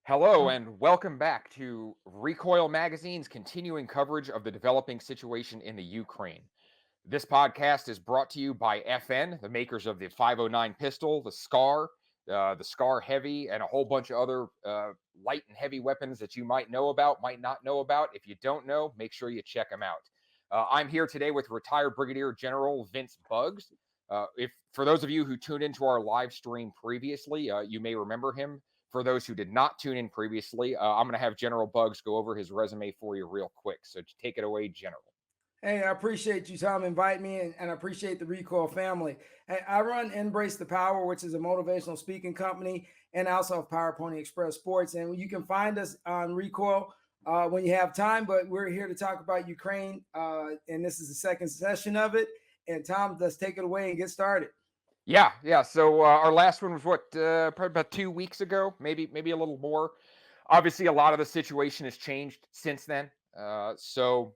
Hello and welcome back to Recoil Magazine's continuing coverage of the developing situation in the Ukraine. This podcast is brought to you by FN, the makers of the 509 pistol, the SCAR Heavy, and a whole bunch of other light and heavy weapons that you might know about, might not know about. If you don't know, make sure you check them out. I'm here today with retired Brigadier General Vince Buggs. If for those of you who tuned into our live stream previously, you may remember him. For those who did not tune in previously, I'm going to have General Buggs go over his resume for you real quick. So take it away, General. Hey, I appreciate you, Tom, inviting me, and I appreciate the Recoil family. I run Embrace the Power, which is a motivational speaking company, and I also have Power Pony Express Sports. And you can find us on Recoil when you have time, but we're here to talk about Ukraine, and this is the second session of it. And Tom, let's take it away and get started. Yeah. So our last one was probably about 2 weeks ago, maybe a little more. Obviously, a lot of the situation has changed since then. So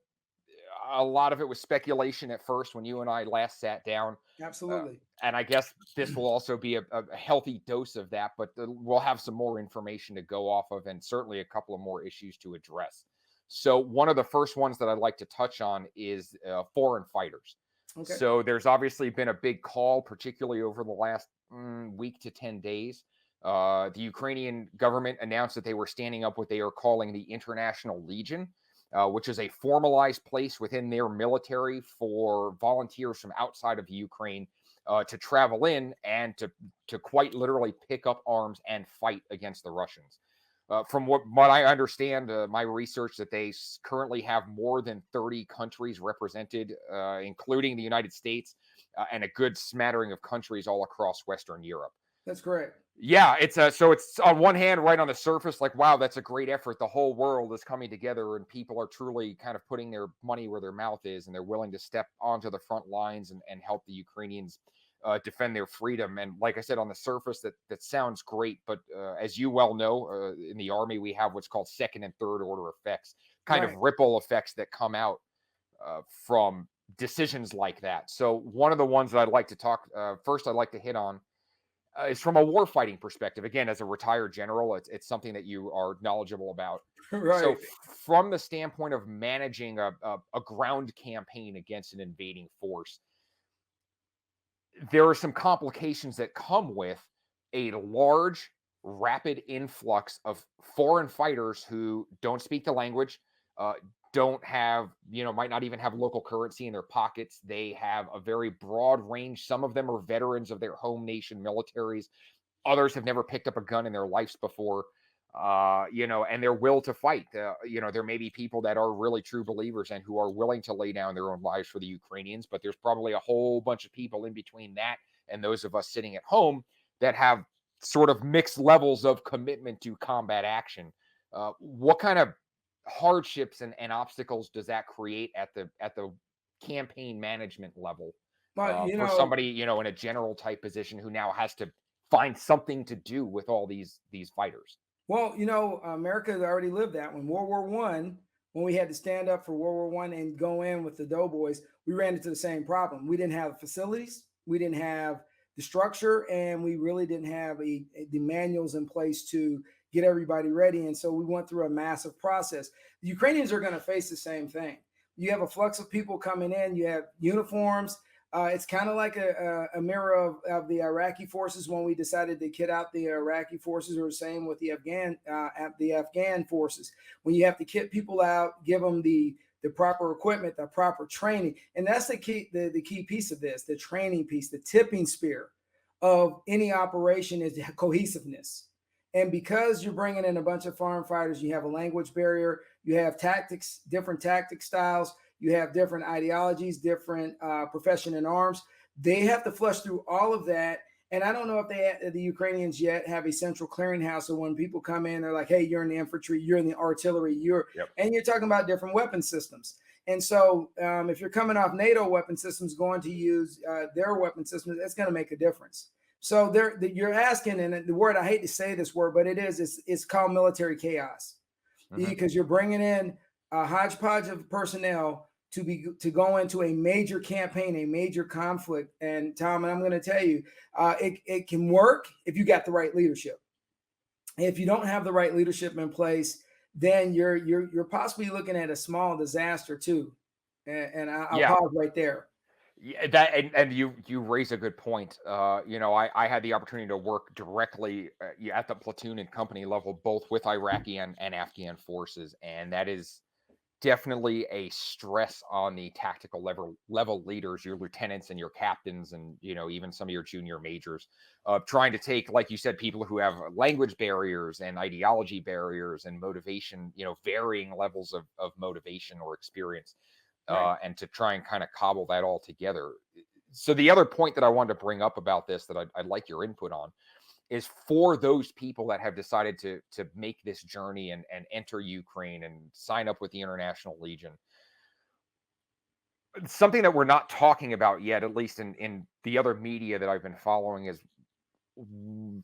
a lot of it was speculation at first when you and I last sat down. Absolutely. And I guess this will also be a healthy dose of that, but we'll have some more information to go off of and certainly a couple of more issues to address. So one of the first ones that I'd like to touch on is foreign fighters. Okay. So there's obviously been a big call, particularly over the last week to 10 days. The Ukrainian government announced that they were standing up what they are calling the International Legion, which is a formalized place within their military for volunteers from outside of Ukraine to travel in and to quite literally pick up arms and fight against the Russians. From what I understand, my research, that they currently have more than 30 countries represented, including the United States, and a good smattering of countries all across Western Europe. That's correct. Yeah, it's on one hand, right on the surface, like, wow, that's a great effort. The whole world is coming together and people are truly kind of putting their money where their mouth is, and they're willing to step onto the front lines and help the Ukrainians defend their freedom. And like I said, on the surface, that sounds great. But as you well know, in the Army, we have what's called second and third order effects, kind of ripple effects that come out from decisions like that. So one of the ones that I'd like to first, I'd like to hit on is from a warfighting perspective. Again, as a retired general, it's something that you are knowledgeable about. Right. So from the standpoint of managing a ground campaign against an invading force, there are some complications that come with a large, rapid influx of foreign fighters who don't speak the language, don't have, might not even have local currency in their pockets. They have a very broad range. Some of them are veterans of their home nation militaries. Others have never picked up a gun in their lives before, and their will to fight. There may be people that are really true believers and who are willing to lay down their own lives for the Ukrainians, but there's probably a whole bunch of people in between that and those of us sitting at home that have sort of mixed levels of commitment to combat action. What kind of hardships and obstacles does that create at the campaign management level for somebody in a general type position who now has to find something to do with all these fighters? Well, America has already lived that. When World War I, when we had to stand up for World War I and go in with the doughboys, we ran into the same problem. We didn't have facilities, we didn't have the structure, and we really didn't have the manuals in place to get everybody ready. And so we went through a massive process. The Ukrainians are going to face the same thing. You have a flux of people coming in, you have uniforms. It's kind of like a mirror of the Iraqi forces when we decided to kit out the Iraqi forces, or the same with the Afghan forces. When you have to kit people out, give them the proper equipment, the proper training, and that's the key piece of this, the training piece, the tipping spear of any operation is cohesiveness. And because you're bringing in a bunch of foreign fighters, you have a language barrier, you have tactics, different tactic styles. You have different ideologies, different profession in arms. They have to flush through all of that. And I don't know if the Ukrainians yet have a central clearinghouse. So when people come in, they're like, hey, you're in the infantry, you're in the artillery, and you're talking about different weapon systems. And so if you're coming off NATO weapon systems, going to use their weapon systems, that's going to make a difference. So you're asking, and the word, I hate to say this word, but it's called military chaos, because you're bringing in a hodgepodge of personnel to go into a major campaign, a major conflict. And Tom, and I'm going to tell you, it can work if you got the right leadership. If you don't have the right leadership in place, then you're possibly looking at a small disaster too. And I'll Yeah. pause right there. Yeah, that and you raise a good point. I had the opportunity to work directly at the platoon and company level, both with Iraqi and Afghan forces, and that is definitely a stress on the tactical level leaders, your lieutenants and your captains, and even some of your junior majors, trying to take, like you said, people who have language barriers and ideology barriers and motivation, varying levels of motivation or experience, Right. and to try and kind of cobble that all together. So the other point that I wanted to bring up about this that I'd like your input on is for those people that have decided to make this journey and enter Ukraine and sign up with the International Legion. Something that we're not talking about yet, at least in the other media that I've been following, is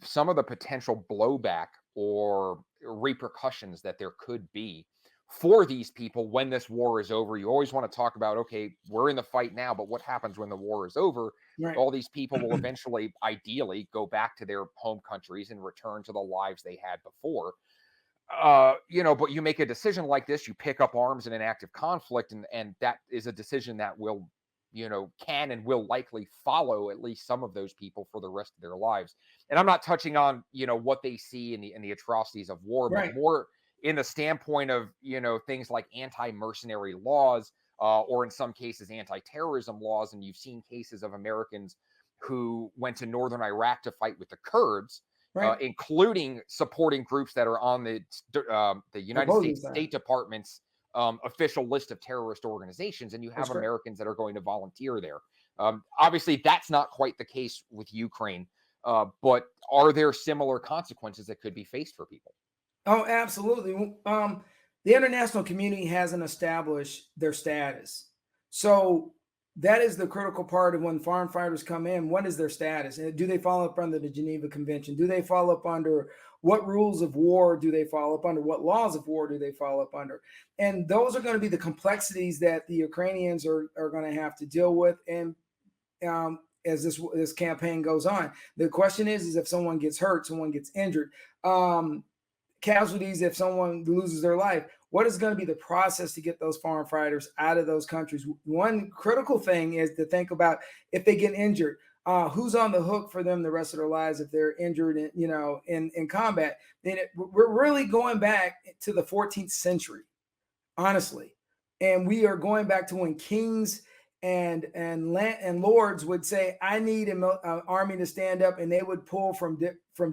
some of the potential blowback or repercussions that there could be for these people when this war is over. You always want to talk about, okay, we're in the fight now, but what happens when the war is over? Right. All these people will eventually, ideally, go back to their home countries and return to the lives they had before. But you make a decision like this, you pick up arms in an active conflict, and that is a decision that will, can and will likely follow at least some of those people for the rest of their lives. And I'm not touching on, what they see in the atrocities of war, but Right. more in the standpoint of, things like anti-mercenary laws, or in some cases anti-terrorism laws. And you've seen cases of Americans who went to northern Iraq to fight with the Kurds, Right. including supporting groups that are on the United Opposing States side. State Department's official list of terrorist organizations, and you That's have correct. Americans that are going to volunteer there. Obviously, that's not quite the case with Ukraine, but are there similar consequences that could be faced for people? Oh, absolutely. The international community hasn't established their status. So that is the critical part of when foreign fighters come in. What is their status? And do they fall up under the Geneva Convention? Do they fall up under what rules of war do they fall up under? What laws of war do they fall up under? And those are going to be the complexities that the Ukrainians are going to have to deal with. And as this campaign goes on, the question is if someone gets hurt, someone gets injured. Casualties if someone loses their life. What is going to be the process to get those foreign fighters out of those countries? One critical thing is to think about if they get injured, who's on the hook for them the rest of their lives if they're injured in combat. We're really going back to the 14th century, honestly, and we are going back to when kings and lords would say, "I need an army to stand up," and they would pull from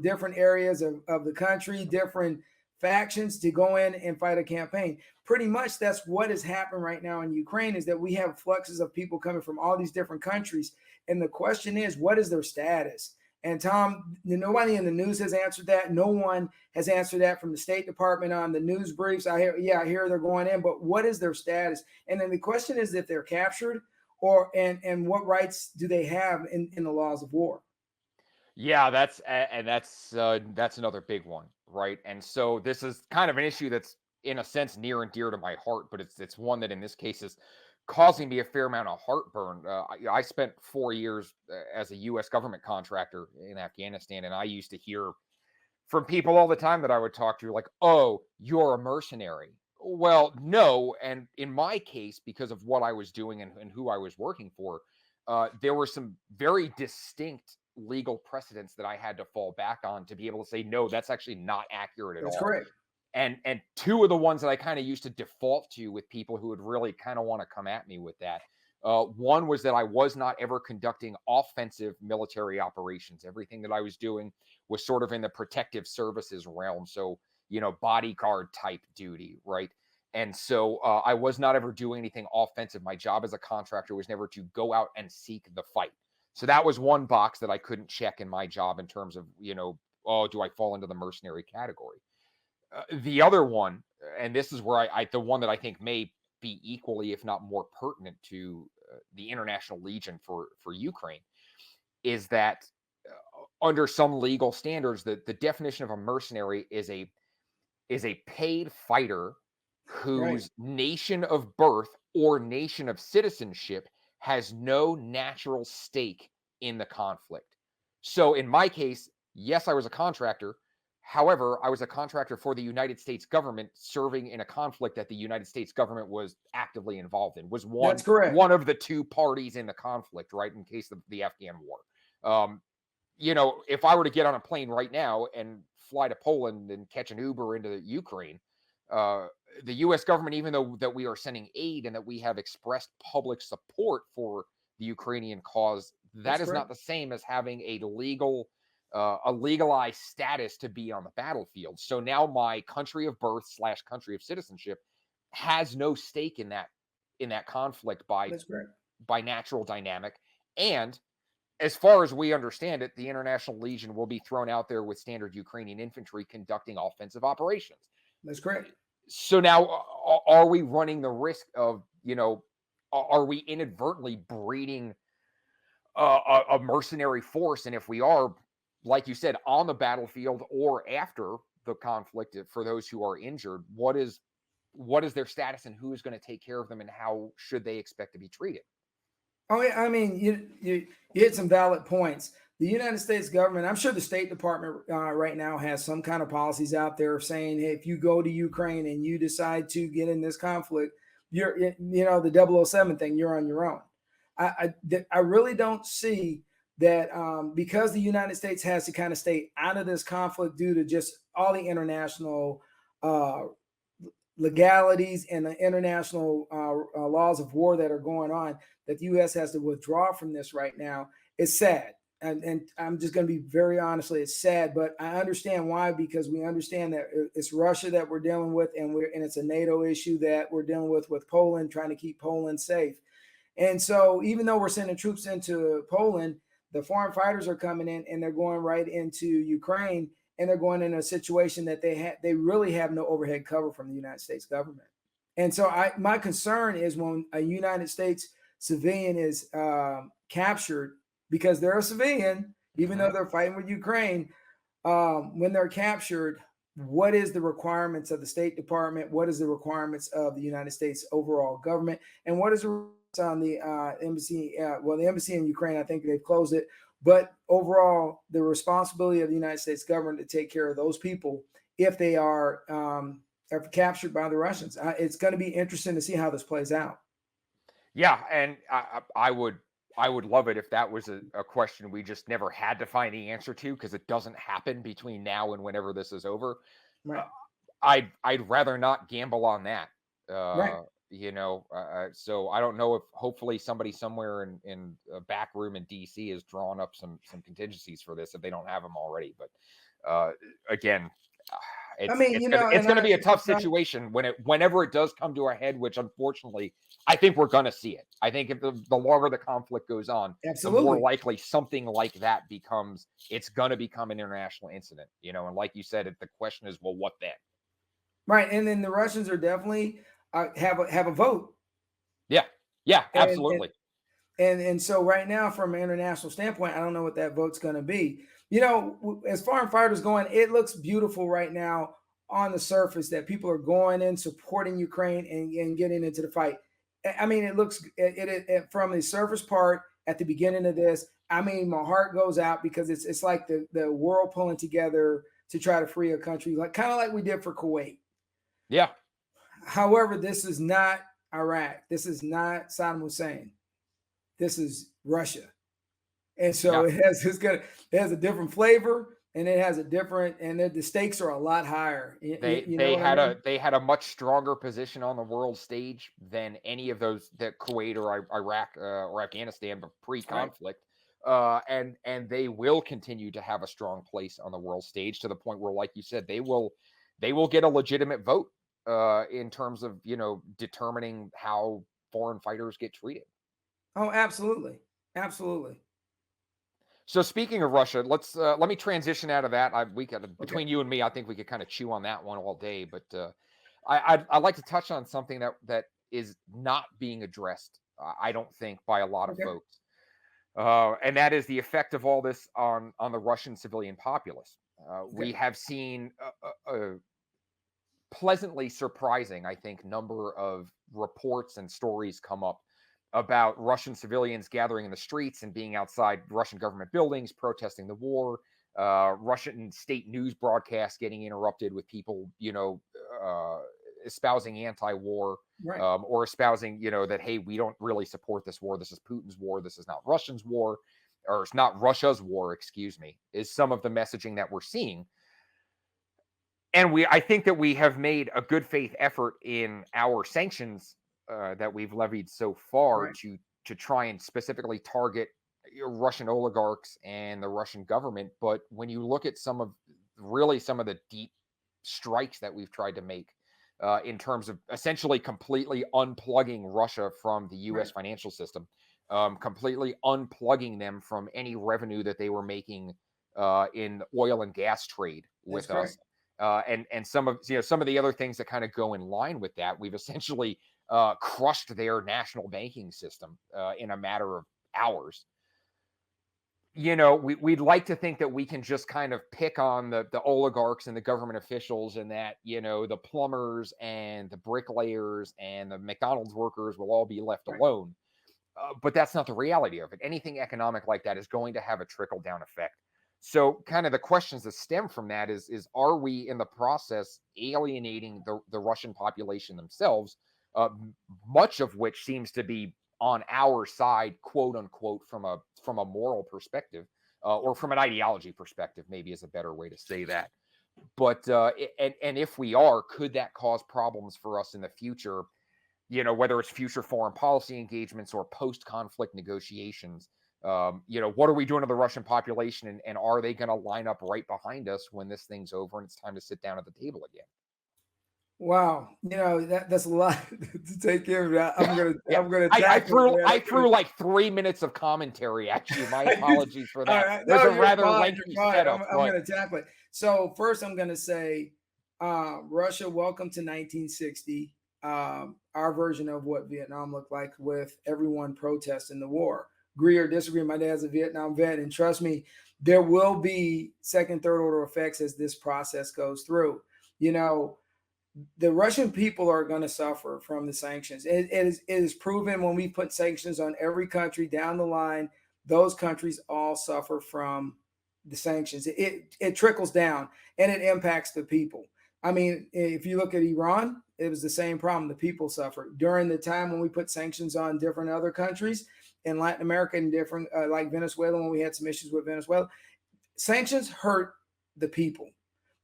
different areas of the country, different factions to go in and fight a campaign. Pretty much, that's what has happened right now in Ukraine. Is that we have fluxes of people coming from all these different countries, and the question is, what is their status? And Tom, nobody in the news has answered that. No one has answered that from the State Department on the news briefs. I hear they're going in, but what is their status? And then the question is if they're captured or and what rights do they have in the laws of war? Yeah, that's another big one, right? And so this is kind of an issue that's in a sense near and dear to my heart, but it's one that in this case is causing me a fair amount of heartburn. I spent 4 years as a U.S. government contractor in Afghanistan, and I used to hear from people all the time that I would talk to, like, "Oh, you're a mercenary." Well, no, and in my case, because of what I was doing and who I was working for, there were some very distinct legal precedents that I had to fall back on to be able to say, no, that's actually not accurate at That's all. correct. And two of the ones that I kind of used to default to with people who would really kind of want to come at me with that. One was that I was not ever conducting offensive military operations. Everything that I was doing was sort of in the protective services realm. So, bodyguard type duty, right? And so I was not ever doing anything offensive. My job as a contractor was never to go out and seek the fight. So that was one box that I couldn't check in my job in terms of, oh, do I fall into the mercenary category? The other one, and this is where the one that I think may be equally, if not more pertinent to the International Legion for Ukraine, is that under some legal standards, the definition of a mercenary is a paid fighter Right. whose nation of birth or nation of citizenship has no natural stake in the conflict. So in my case, yes, I was a contractor. However, I was a contractor for the United States government serving in a conflict that the United States government was actively involved in, was That's correct. one of the two parties in the conflict, right? In case of the Afghan war. Um, if I were to get on a plane right now and fly to Poland and catch an Uber into Ukraine, uh, the U.S. government, even though that we are sending aid and that we have expressed public support for the Ukrainian cause, that That's is not correct. the same as having a legalized status to be on the battlefield. So now my country of birth slash country of citizenship has no stake in that conflict That's correct. by natural dynamic. And as far as we understand it, the International Legion will be thrown out there with standard Ukrainian infantry conducting offensive operations. That's correct. So now, are we running the risk of, are we inadvertently breeding a mercenary force? And if we are, like you said, on the battlefield or after the conflict, for those who are injured, what is their status and who is going to take care of them and how should they expect to be treated? Oh, yeah, I mean, you hit some valid points. The United States government, I'm sure the State Department right now has some kind of policies out there saying, hey, if you go to Ukraine and you decide to get in this conflict, the 007 thing, you're on your own. I really don't see that because the United States has to kind of stay out of this conflict due to just all the international legalities and the international laws of war that are going on, that the U.S. has to withdraw from this right now. It's sad. And I'm just going to be very honestly, it's sad, but I understand why, because we understand that it's Russia that we're dealing with, and it's a NATO issue that we're dealing with Poland, trying to keep Poland safe. And so even though we're sending troops into Poland, the foreign fighters are coming in and they're going right into Ukraine, and they're going in a situation that they really have no overhead cover from the United States government. And so my concern is when a United States civilian is captured, because they're a civilian, even though they're fighting with Ukraine, when they're captured, what is the requirements of the State Department? What is the requirements of the United States overall government? And what is the on the embassy? The embassy in Ukraine, I think they've closed it. But overall, the responsibility of the United States government to take care of those people if they are captured by the Russians. It's going to be interesting to see how this plays out. Yeah, and I would love it if that was a question we just never had to find the answer to, because it doesn't happen between now and whenever this is over. Right. I'd rather not gamble on that. Right. So I don't know if hopefully somebody somewhere in a back room in DC has drawn up some contingencies for this if they don't have them already. But again, it's going to be a tough situation whenever it does come to a head, which unfortunately I think we're going to see it. I think if the longer the conflict goes on, absolutely, the more likely something like that becomes. It's going to become an international incident, and like you said, the question is, well, what then? Right, and then the Russians are definitely have a vote. Yeah, absolutely. And so right now, from an international standpoint, I don't know what that vote's going to be. As foreign fighters going, it looks beautiful right now on the surface that people are going in supporting Ukraine and getting into the fight. I mean, it looks it from the surface part at the beginning of this. I mean, my heart goes out because it's like the world pulling together to try to free a country, like kind of like we did for Kuwait. Yeah. However, this is not Iraq. This is not Saddam Hussein. This is Russia. And so it has a different flavor, and it has a different, and the stakes are a lot higher. They had a much stronger position on the world stage than any of those that Kuwait or Iraq or Afghanistan pre-conflict. Right. And they will continue to have a strong place on the world stage to the point where, like you said, they will get a legitimate vote in terms of determining how foreign fighters get treated. Oh, absolutely. Absolutely. So speaking of Russia, let me transition out of that. Between you and me, I think we could kind of chew on that one all day. But I'd like to touch on something that is not being addressed, I don't think, by a lot of folks, and that is the effect of all this on the Russian civilian populace. We have seen a pleasantly surprising, I think, number of reports and stories come up about Russian civilians gathering in the streets and being outside Russian government buildings, protesting the war, Russian state news broadcasts getting interrupted with people, espousing anti-war, Right. or espousing, that, hey, we don't really support this war. This is Putin's war. This is not Russian's war, or it's not Russia's war, excuse me, is some of the messaging that we're seeing. And I think that we have made a good faith effort in our sanctions that we've levied so far Right. to try and specifically target Russian oligarchs and the Russian government. But when you look at some of the deep strikes that we've tried to make in terms of essentially completely unplugging Russia from the U.S. Right. financial system, completely unplugging them from any revenue that they were making in oil and gas trade That's with correct. us. And some of the other things that kind of go in line with that, we've essentially crushed their national banking system in a matter of hours. We'd like to think that we can just kind of pick on the oligarchs and the government officials, and that the plumbers and the bricklayers and the McDonald's workers will all be left Right. alone. But that's not the reality of it. Anything economic like that is going to have a trickle down effect. So, kind of the questions that stem from that is are we in the process alienating the Russian population themselves, much of which seems to be on our side, quote unquote, from a moral perspective, or from an ideology perspective, maybe is a better way to say that. But and if we are, could that cause problems for us in the future? Whether it's future foreign policy engagements or post-conflict negotiations. What are we doing to the Russian population, and are they going to line up right behind us when this thing's over and it's time to sit down at the table again? Wow, that's a lot to take care of. Yeah, I'm gonna I tackle threw that. I threw like 3 minutes of commentary at you. My apologies for All that. right, There's no, a you're rather fine. lengthy You're fine. setup, I'm but gonna tackle it. So first, I'm gonna say, Russia, welcome to 1960. Our version of what Vietnam looked like, with everyone protesting the war. Agree or disagree? My dad's a Vietnam vet, and trust me, there will be second, third order effects as this process goes through. You know, the Russian people are going to suffer from the sanctions. It is proven when we put sanctions on every country down the line, those countries all suffer from the sanctions. It trickles down and it impacts the people. I mean, if you look at Iran, it was the same problem. The people suffered during the time when we put sanctions on different other countries in Latin America and different, like Venezuela, when we had some issues with Venezuela. Sanctions hurt the people.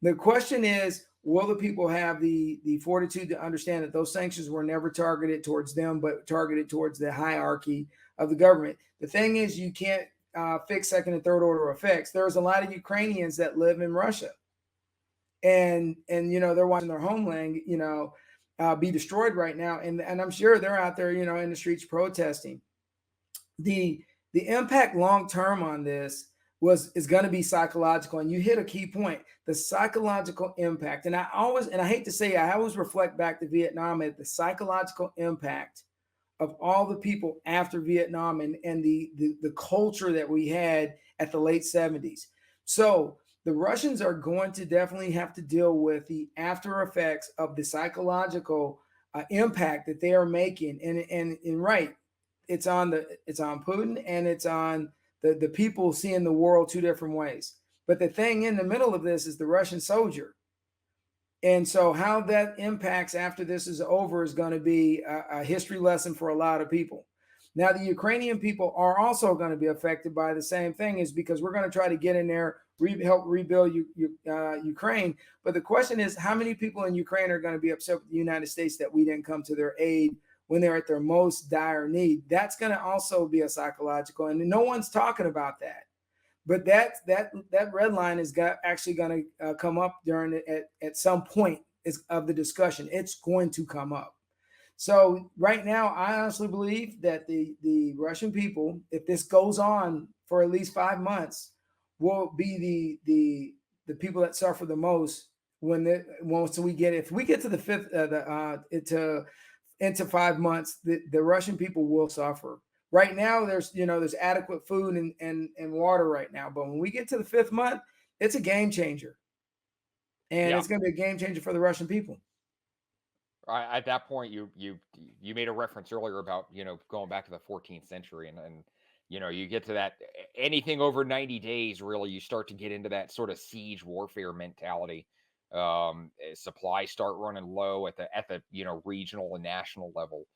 The question is, will the people have the fortitude to understand that those sanctions were never targeted towards them, but targeted towards the hierarchy of the government? The thing is, you can't fix second and third order effects. There's a lot of Ukrainians that live in Russia, and they're watching their homeland be destroyed right now, and I'm sure they're out there in the streets protesting. The impact long term on this is going to be psychological, and you hit a key point: the psychological impact. And I hate to say, I always reflect back to Vietnam at the psychological impact of all the people after Vietnam, and the culture that we had at the late 70s. So the Russians are going to definitely have to deal with the after effects of the psychological impact that they are making. And right, it's on Putin, and it's on the people seeing the world two different ways. But the thing in the middle of this is the Russian soldier. And so how that impacts after this is over is going to be a history lesson for a lot of people. Now, the Ukrainian people are also going to be affected by the same thing, is because we're going to try to get in there, help rebuild Ukraine. But the question is, how many people in Ukraine are going to be upset with the United States that we didn't come to their aid when they're at their most dire need? That's going to also be a psychological, and no one's talking about that. But that red line is actually going to come up at some point of the discussion. It's going to come up. So right now, I honestly believe that the Russian people, if this goes on for at least 5 months, will be the people that suffer the most once we get, if we get to the fifth into 5 months, the Russian people will suffer. Right now, there's adequate food and water right now, but when we get to the 5th month, it's a game changer, and yeah, it's going to be a game changer for the Russian people. at that point, you made a reference earlier about going back to the 14th century, and You get to that anything over 90 days, really, you start to get into that sort of siege warfare mentality. Supplies start running low at the regional and national level.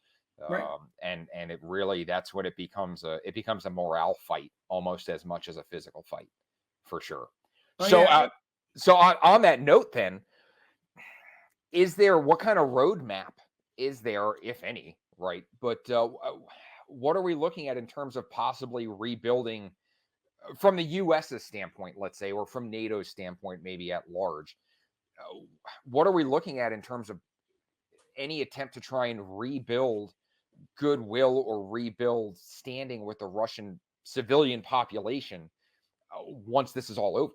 Right. And it really, that's when it becomes a morale fight almost as much as a physical fight, for sure. Oh So, yeah. on that note, then, what kind of roadmap is there, if any, right? But what are we looking at in terms of possibly rebuilding from the US's standpoint, let's say, or from NATO's standpoint, maybe at large? Uh, what are we looking at in terms of any attempt to try and rebuild goodwill or rebuild standing with the Russian civilian population once this is all over?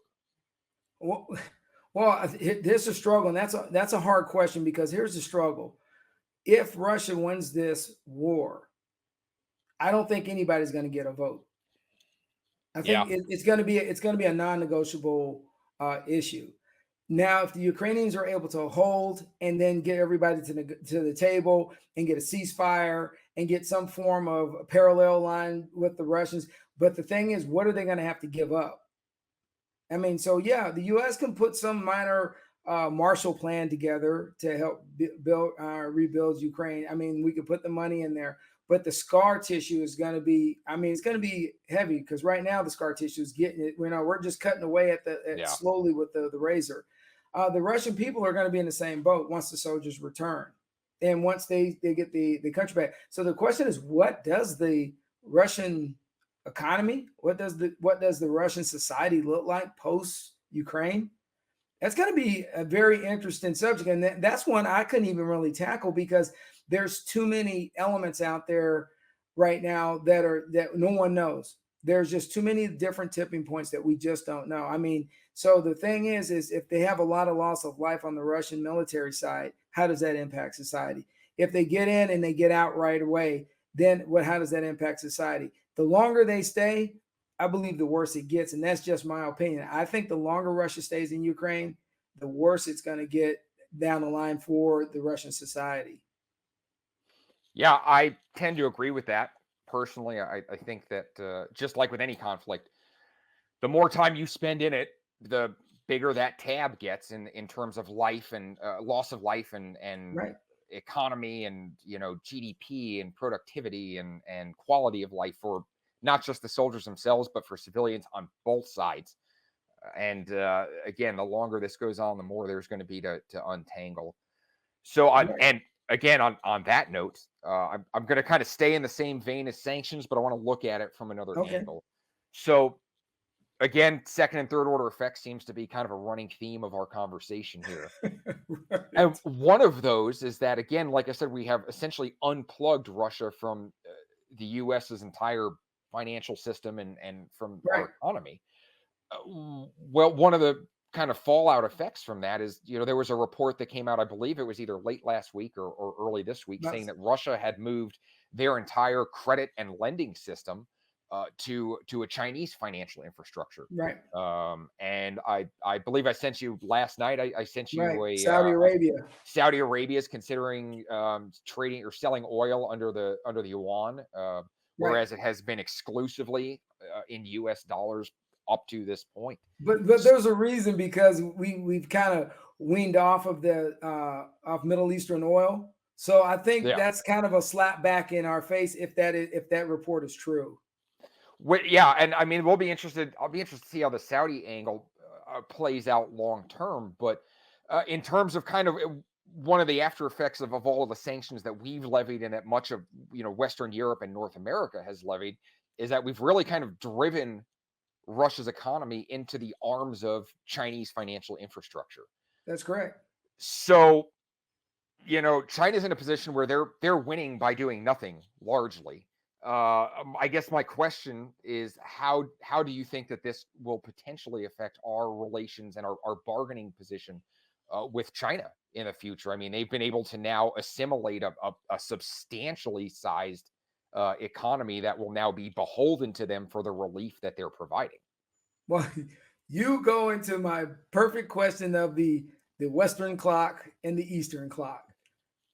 Well, there's a struggle, and that's a hard question because here's the struggle. If Russia wins this war, I don't think anybody's going to get a vote. I think Yeah, it's going to be a non-negotiable issue. Now, if the Ukrainians are able to hold and then get everybody to the table and get a ceasefire and get some form of a parallel line with the Russians, but the thing is, what are they going to have to give up? I mean, so yeah, the U.S. can put some minor Marshall Plan together to help rebuild Ukraine. I mean, we could put the money in there, but the scar tissue is going to be. I mean, it's going to be heavy because right now the scar tissue is getting it. We're just cutting away yeah. slowly with the razor. The Russian people are going to be in the same boat once the soldiers return, and once they get the country back. So the question is, what does the Russian economy, what does the Russian society look like post Ukraine? That's going to be a very interesting subject, and that's one I couldn't even really tackle because there's too many elements out there right now that no one knows. There's just too many different tipping points that we just don't know. I mean, so the thing is if they have a lot of loss of life on the Russian military side, how does that impact society? If they get in and they get out right away, then how does that impact society? The longer they stay, I believe the worse it gets. And that's just my opinion. I think the longer Russia stays in Ukraine, the worse it's going to get down the line for the Russian society. Yeah, I tend to agree with that. Personally, I think that just like with any conflict, the more time you spend in it, the bigger that tab gets in terms of life and loss of life and Right. economy and GDP and productivity and quality of life for not just the soldiers themselves, but for civilians on both sides. And again, the longer this goes on, the more there's going to be to untangle. So Right. and again on that note, I'm going to kind of stay in the same vein as sanctions, but I want to look at it from another Okay. angle. So again, second and third order effects seems to be kind of a running theme of our conversation here. And Right. one of those is that, again, like I said, we have essentially unplugged Russia from the US's entire financial system and from Right. our economy. Well, one of the kind of fallout effects from that is, there was a report that came out, I believe it was either late last week or early this week, saying That's that Russia had moved their entire credit and lending system to a Chinese financial infrastructure. right. And I believe I sent you last night. I sent Right. you Saudi Arabia. Saudi Arabia is considering trading or selling oil under the yuan, Right. whereas it has been exclusively in U.S. dollars up to this point. But there's a reason because we've kind of weaned off of the of Middle Eastern oil. So I think Yeah. that's kind of a slap back in our face if that report is true. Yeah, and I mean, we'll be interested. I'll be interested to see how the Saudi angle plays out long term. But in terms of kind of one of the after effects of all of the sanctions that we've levied and that much of Western Europe and North America has levied is that we've really kind of driven Russia's economy into the arms of Chinese financial infrastructure. That's correct. So China's in a position where they're winning by doing nothing largely. I guess my question is how do you think that this will potentially affect our relations and our bargaining position with China in the future? I mean, they've been able to now assimilate a substantially sized economy that will now be beholden to them for the relief that they're providing. Well, you go into my perfect question of the Western clock and the Eastern clock,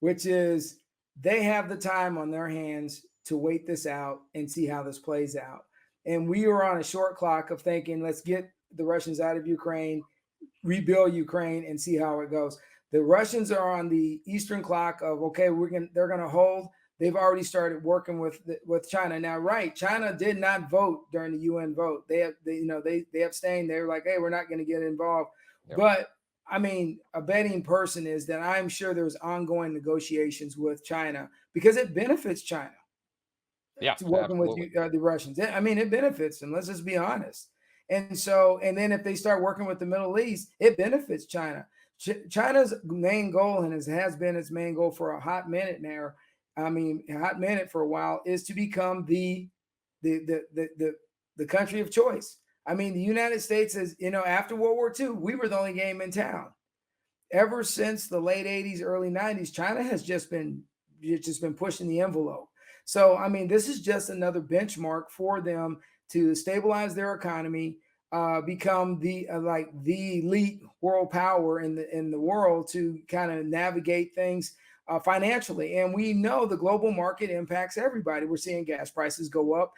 which is they have the time on their hands to wait this out and see how this plays out. And we are on a short clock of thinking, let's get the Russians out of Ukraine, rebuild Ukraine, and see how it goes. The Russians are on the Eastern clock of, okay, they're going to hold. They've already started working with China now. Right? China did not vote during the UN vote. They abstained. They were like, hey, we're not going to get involved. Yep. But I mean, a betting person is that I'm sure there's ongoing negotiations with China because it benefits China. Yeah, to working absolutely. With the Russians. I mean, it benefits them. Let's just be honest. And so, and then if they start working with the Middle East, it benefits China. China's main goal, and has been its main goal for a hot minute now, I mean, a hot minute for a while, is to become the country of choice. I mean, the United States is, after World War II, we were the only game in town. Ever since the late 80s, early 90s, China has just been pushing the envelope. So, I mean, this is just another benchmark for them to stabilize their economy, become the elite world power in the world to kind of navigate things financially. And we know the global market impacts everybody. We're seeing gas prices go up,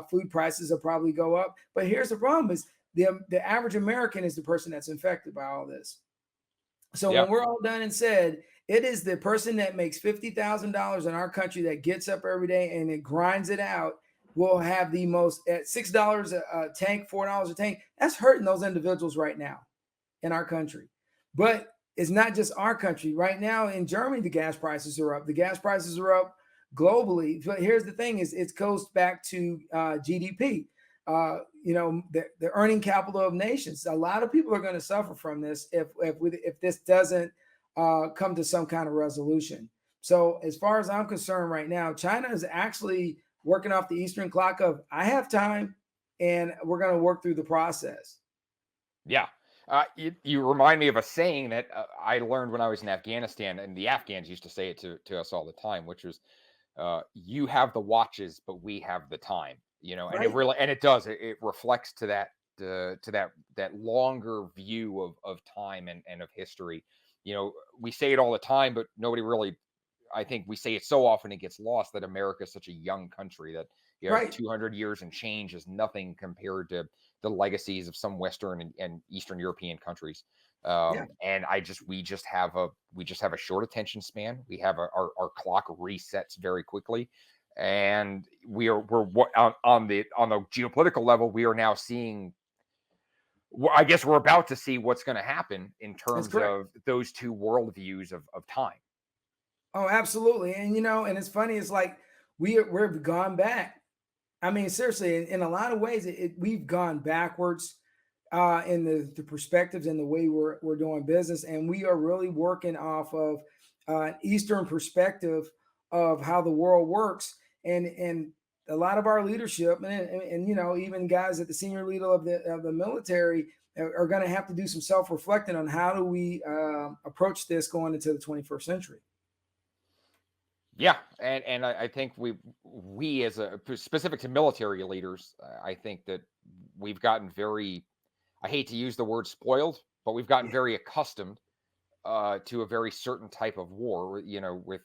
food prices will probably go up. But here's the problem: is the average American is the person that's infected by all this. So when we're all done and said, it is the person that makes $50,000 in our country that gets up every day and it grinds it out will have the most at $6 a tank, $4 a tank. That's hurting those individuals right now in our country. But it's not just our country. Right now in Germany, the gas prices are up. The gas prices are up globally. But here's the thing: is it goes back to GDP. The earning capital of nations. A lot of people are going to suffer from this if this doesn't come to some kind of resolution. So as far as I'm concerned right now, China is actually working off the Eastern clock of, I have time and we're going to work through the process. Yeah. You remind me of a saying that I learned when I was in Afghanistan, and the Afghans used to say it to us all the time, which was, you have the watches, but we have the time, and right. It reflects to that longer view of time and of history. We say it all the time, but nobody really, I think we say it so often it gets lost that America is such a young country that right. 200 years and change is nothing compared to the legacies of some Western and Eastern European countries. And we just have a short attention span. We have our clock resets very quickly. And we're on the geopolitical level, we are now seeing, I guess we're about to see what's going to happen in terms of those two worldviews of time. Oh, absolutely. And, and it's funny, it's like we've gone back. I mean, seriously, in a lot of ways, we've gone backwards in the perspectives and the way we're doing business. And we are really working off of an Eastern perspective of how the world works. And a lot of our leadership and even guys at the senior leader of the military are going to have to do some self-reflecting on how do we approach this going into the 21st century. Yeah, and I think we as a specific to military leaders, I think that we've gotten very, I hate to use the word spoiled, but we've gotten very accustomed to a very certain type of war, with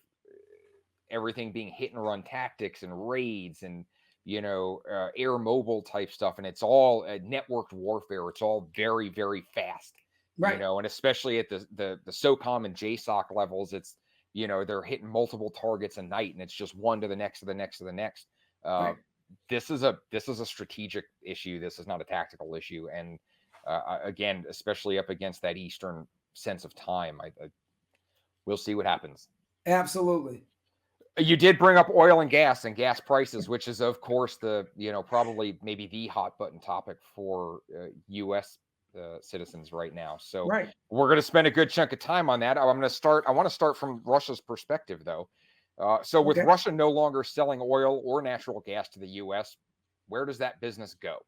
everything being hit and run tactics and raids and air mobile type stuff, and it's all networked warfare. It's all very, very fast, right? And especially at the SOCOM and JSOC levels, it's they're hitting multiple targets a night, and it's just one to the next to the next to the next. Right. This is a strategic issue. This is not a tactical issue, and again, especially up against that Eastern sense of time, we'll see what happens. Absolutely. You did bring up oil and gas prices, which is, of course, the probably maybe the hot button topic for U.S. Citizens right now. So we're going to spend a good chunk of time on that. I want to start from Russia's perspective, though. So with Russia no longer selling oil or natural gas to the U.S., where does that business go?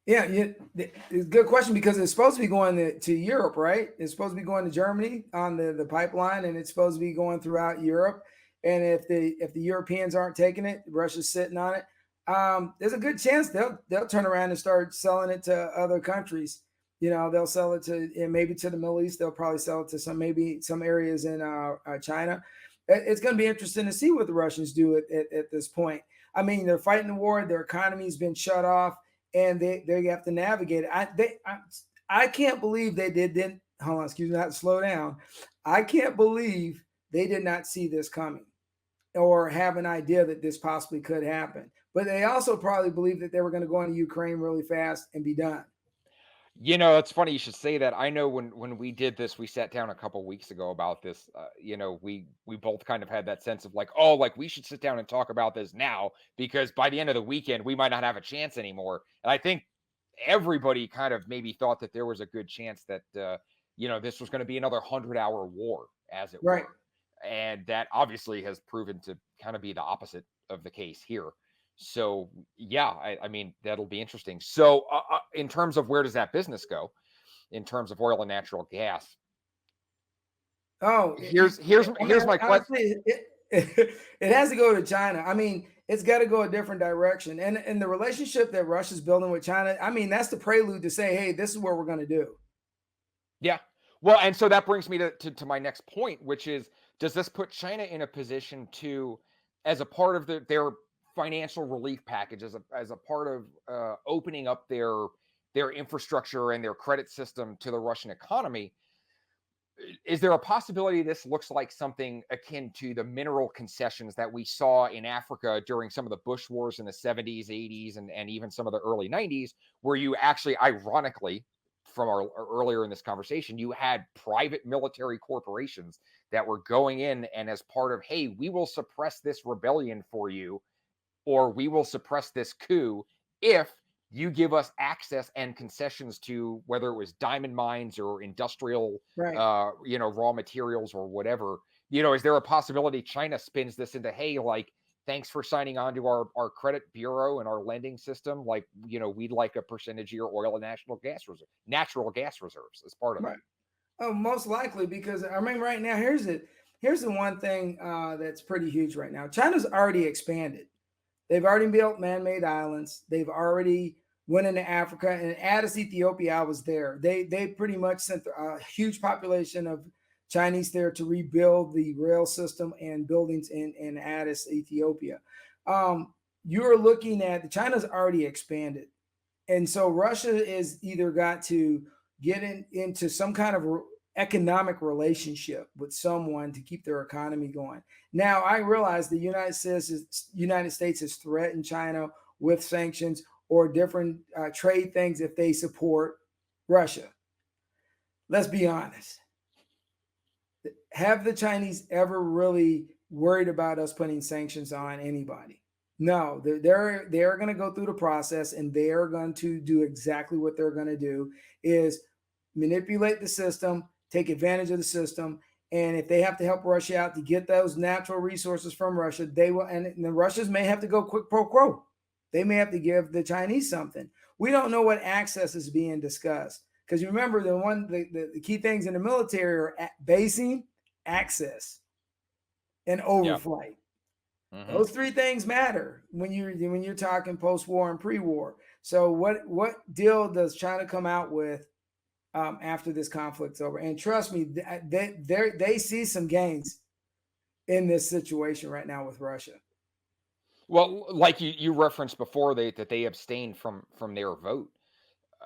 Yeah, it's a good question, because it's supposed to be going to Europe, right? It's supposed to be going to Germany on the pipeline, and it's supposed to be going throughout Europe. And if the Europeans aren't taking it, Russia's sitting on it. There's a good chance they'll turn around and start selling it to other countries. They'll sell it to maybe to the Middle East. They'll probably sell it to some areas in China. It's going to be interesting to see what the Russians do at this point. I mean, they're fighting the war. Their economy's been shut off, and they have to navigate it. I can't believe they didn't. Hold on, excuse me, not to slow down. I can't believe they did not see this coming or have an idea that this possibly could happen. But they also probably believed that they were going to go into Ukraine really fast and be done. It's funny you should say that. I know when we did this, we sat down a couple weeks ago about this. We both kind of had that sense of like, oh, like we should sit down and talk about this now because by the end of the weekend we might not have a chance anymore. And I think everybody kind of maybe thought that there was a good chance that this was going to be another 100-hour war, as it Right. were, and that obviously has proven to kind of be the opposite of the case here. So yeah, I mean that'll be interesting. So in terms of where does that business go, in terms of oil and natural gas? Oh, Here's my question. honestly, it has to go to China. I mean, it's got to go a different direction. And the relationship that Russia's building with China, I mean, that's the prelude to say, hey, this is what we're going to do. Yeah. Well, and so that brings me to my next point, which is, does this put China in a position to, as a part of their financial relief package, as a part of opening up their infrastructure and their credit system to the Russian economy, is there a possibility this looks like something akin to the mineral concessions that we saw in Africa during some of the Bush wars in the 70s, 80s, and even some of the early 90s, where you actually, ironically, from our earlier in this conversation, you had private military corporations that were going in and as part of, hey, we will suppress this rebellion for you, or we will suppress this coup if you give us access and concessions to whether it was diamond mines or industrial Right. raw materials or whatever. Is there a possibility China spins this into, hey, like, thanks for signing on to our credit bureau and our lending system, like, we'd like a percentage of your oil and natural gas reserves as part of that. Right. Oh, most likely, because I mean, right now, here's the one thing that's pretty huge right now. China's already expanded. They've already built man-made islands. They've already went into Africa, and Addis, Ethiopia, I was there. They pretty much sent a huge population of Chinese there to rebuild the rail system and buildings in Addis, Ethiopia. You're looking at China's already expanded, and so Russia is either got to get into some kind of economic relationship with someone to keep their economy going. Now, I realize the United States has threatened China with sanctions or different trade things if they support Russia. Let's be honest. Have the Chinese ever really worried about us putting sanctions on anybody? No, they're going to go through the process, and they're going to do exactly what they're going to do is manipulate the system, take advantage of the system. And if they have to help Russia out to get those natural resources from Russia, they will. And the Russians may have to go quick pro quo. They may have to give the Chinese something. We don't know what access is being discussed, because you remember the key things in the military are basing, access, and overflight. Mm-hmm. Those three things matter when you're talking post-war and pre-war. So what deal does China come out with after this conflict's over? And trust me, they see some gains in this situation right now with Russia. Well, like you referenced before, that they abstained from their vote.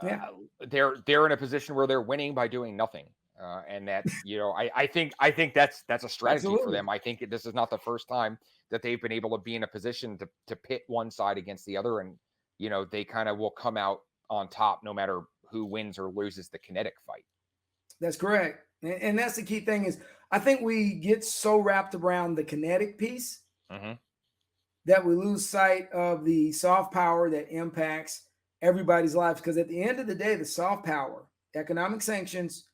Yeah. They're in a position where they're winning by doing nothing, and that I think that's a strategy for Absolutely. them. I think this is not the first time that they've been able to be in a position to pit one side against the other, and they kind of will come out on top no matter who wins or loses the kinetic fight. That's correct, and that's the key thing is I think we get so wrapped around the kinetic piece that we lose sight of the soft power that impacts everybody's lives. Because at the end of the day, the soft power, economic sanctions,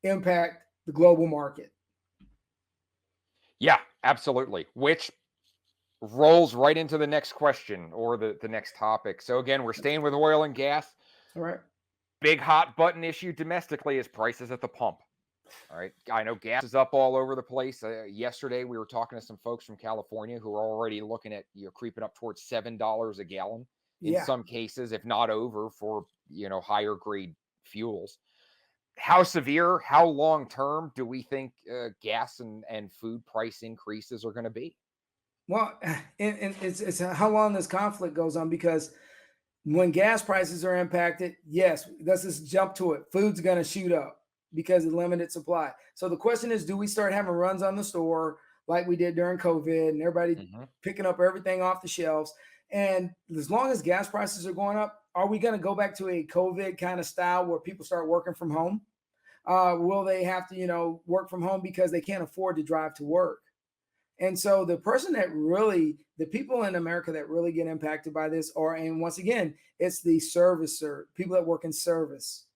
impact the global market. Yeah, absolutely. Which rolls right into the next question or the next topic. So again, we're staying with oil and gas. All right. Big hot button issue domestically is prices at the pump. All right. I know gas is up all over the place. Yesterday, we were talking to some folks from California who are already looking at, creeping up towards $7 a gallon in some cases, if not over, for, higher grade fuels. How severe, how long term do we think gas and food price increases are going to be? Well, and it's how long this conflict goes on, because when gas prices are impacted, yes, let's just jump to it. Food's going to shoot up because of limited supply. So the question is, do we start having runs on the store like we did during COVID, and everybody Mhm. picking up everything off the shelves? And as long as gas prices are going up, are we going to go back to a COVID kind of style where people start working from home? Will they have to, work from home because they can't afford to drive to work? And so the people in America that really get impacted by this are, and once again, it's the servicer, people that work in service,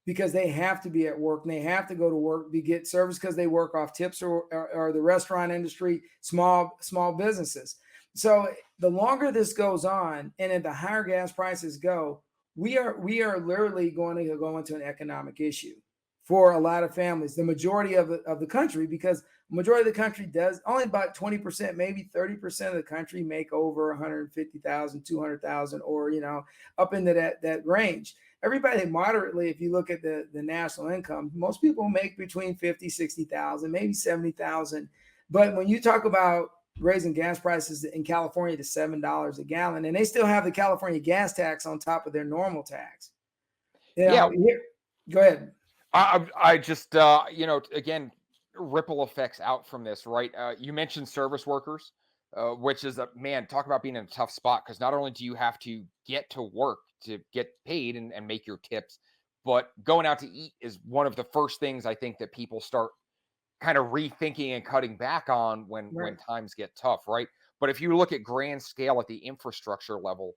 because they have to be at work and they have to go to work to get service because they work off tips, or the restaurant industry, small businesses. So the longer this goes on, and at the higher gas prices go, we are literally going to go into an economic issue for a lot of families, the majority of the country, because majority of the country does, only about 20%, maybe 30% of the country make over 150,000, 200,000, or up into that range. Everybody moderately, if you look at the national income, most people make between 50, 60,000, maybe 70,000. But when you talk about raising gas prices in California to $7 a gallon, and they still have the California gas tax on top of their normal tax. Yeah, Go ahead. I just again, ripple effects out from this, right? You mentioned service workers, which is a man, talk about being in a tough spot, because not only do you have to get to work to get paid and make your tips, but going out to eat is one of the first things I think that people start kind of rethinking and cutting back on when Right. times get tough, right? But if you look at grand scale at the infrastructure level,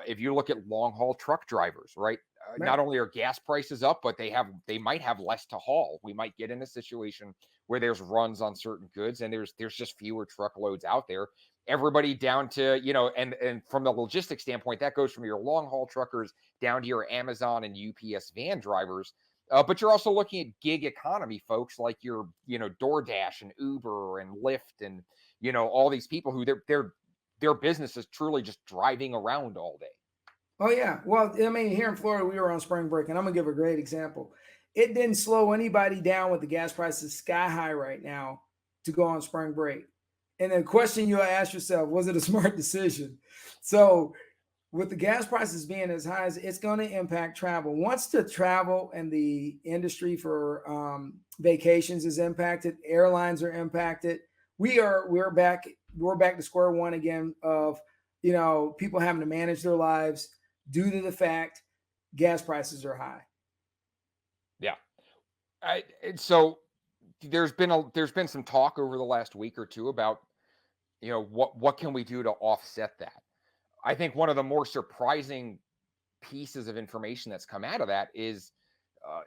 if you look at long haul truck drivers, right? Right. Not only are gas prices up, but they might have less to haul. We might get in a situation where there's runs on certain goods and there's just fewer truckloads out there. Everybody down to, and from the logistics standpoint, that goes from your long haul truckers down to your Amazon and UPS van drivers. But you're also looking at gig economy folks like your, DoorDash and Uber and Lyft and, all these people who their business is truly just driving around all day. Oh yeah. Well, I mean, here in Florida, we were on spring break, and I'm gonna give a great example. It didn't slow anybody down with the gas prices sky high right now to go on spring break. And the question you ask yourself, was it a smart decision? So with the gas prices being as high as, it's going to impact travel. Once the travel and the industry for vacations is impacted, airlines are impacted. We're back to square one again of people having to manage their lives due to the fact gas prices are high. Yeah. So there's been some talk over the last week or two about, what can we do to offset that. I think one of the more surprising pieces of information that's come out of that is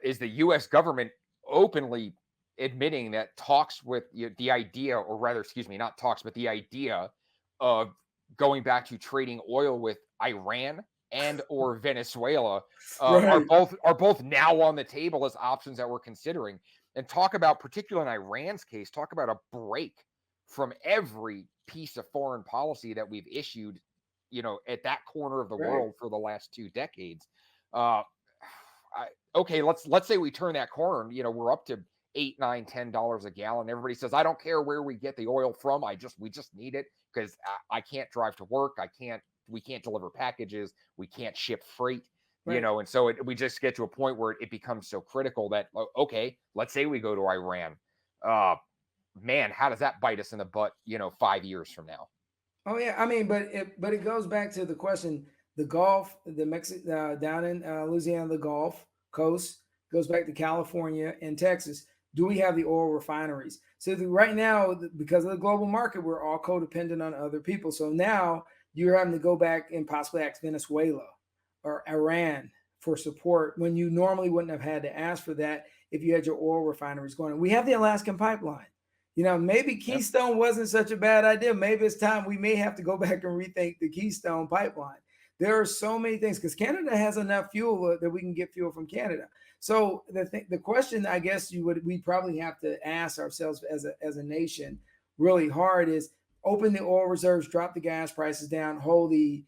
the U.S. government openly admitting that talks with, the idea, or rather, excuse me, not talks, but the idea of going back to trading oil with Iran and or Venezuela, are Right. both now on the table as options that we're considering. And talk about, particularly in Iran's case, talk about a break from every piece of foreign policy that we've issued, at that corner of the Right. world for the last 2 decades. Uh, okay, let's say we turn that corner and, we're up to 8, 9, $10 a gallon. Everybody says, I don't care where we get the oil from. We just need it because I can't drive to work. We can't deliver packages. We can't ship freight, Right. and so we just get to a point where it becomes so critical that, okay, let's say we go to Iran. Uh, Man, how does that bite us in the butt, 5 years from now? Oh yeah, I mean, but it goes back to the question: the Gulf, down in Louisiana, the Gulf Coast goes back to California and Texas. Do we have the oil refineries? So right now, because of the global market, we're all codependent on other people. So now you're having to go back and possibly ask Venezuela or Iran for support when you normally wouldn't have had to ask for that if you had your oil refineries going. We have the Alaskan pipeline. Maybe Yep. Keystone wasn't such a bad idea. Maybe it's time we may have to go back and rethink the Keystone pipeline. There are so many things because Canada has enough fuel that we can get fuel from Canada. So the question I guess we probably have to ask ourselves as a nation really hard is, open the oil reserves, drop the gas prices down, hold the